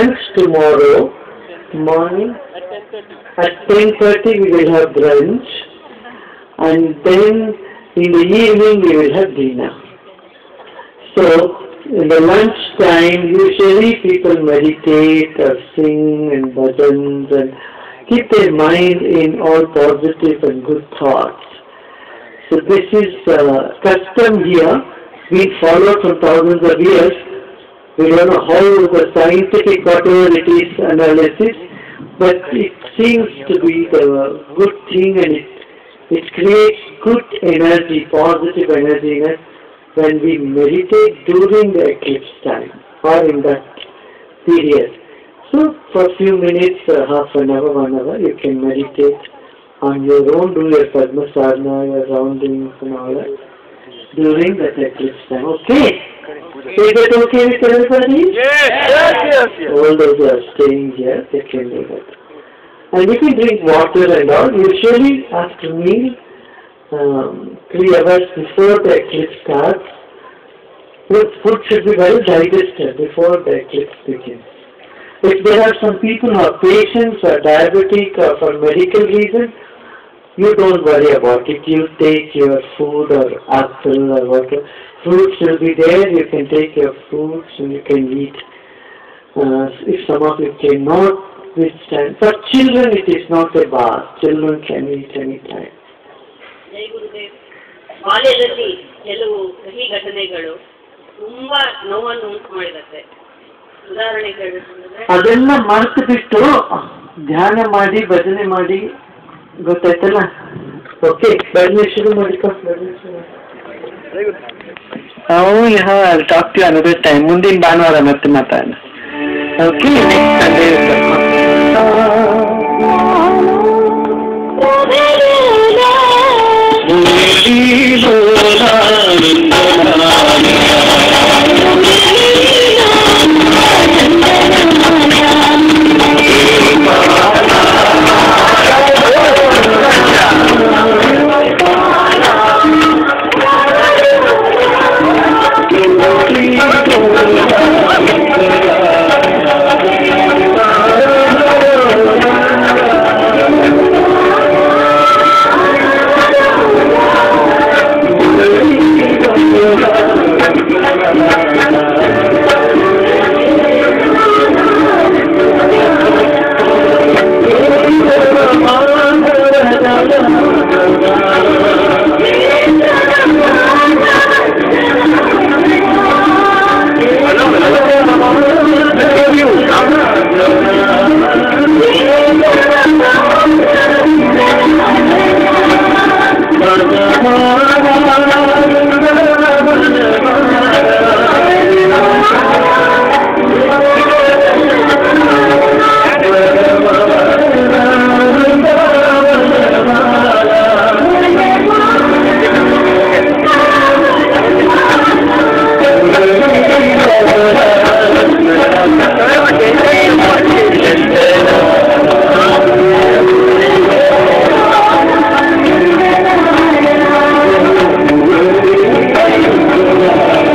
lunch tomorrow morning at 10:30 we will have brunch, and then in the evening we will have dinner. So in the lunch time usually people meditate or sing and bhajans and keep their mind in all positive and good thoughts. So this is custom here, being followed from thousands of years. We don't know how the scientific, whatever it is, analysis, but it seems to be the good thing, and it creates good energy, positive energy in us when we meditate during the eclipse time or in that period. So for a few minutes, half an hour, 1 hour, you can meditate on your own, do your Padmasana, your roundings and all that during that eclipse time. Okay? Is that okay with everybody? Yes. All those who are staying here, they can do that. And you can drink water and all. Usually after meal, 3 hours before the eclipse starts, your food should be well digested before the eclipse begins. If there are some people who are patients or diabetic or for medical reasons, you don't worry about it. You take your food or apple or whatever. Fruits will be there. You can take your fruits and you can eat. If some of you cannot withstand. For children it is not a bar. Children can eat any time. ಜೈ ಗುರುದೇವ್. ಬಾಲ್ಯದಲ್ಲಿ ಕೆಲವು ಕಹಿ ಘಟನೆಗಳು ತುಂಬಾ ನೋವನ್ನು ಉಂಟು ಮಾಡಿರುತ್ತೆ. ಉದಾಹರಣೆಗಳು ಅದೆಲ್ಲ ಮರೆತು ಬಿಟ್ಟು ಧ್ಯಾನ ಮಾಡಿ ಭಜನೆ ಮಾಡಿ, ಗೊತ್ತಾಯ್ತಲ್ಲ? ಓಕೆ, ಬನ್ನಿ ಶುರು ಮಾಡಿಕೊ. ನಾವು ಟಾಕ್ ಟು ಅನದರ್ ಟೈಮ್. ಮುಂದಿನ ಭಾನುವಾರ ಮತ್ತೆ ಮಾತಾಡೋಣ. Okay, next Sunday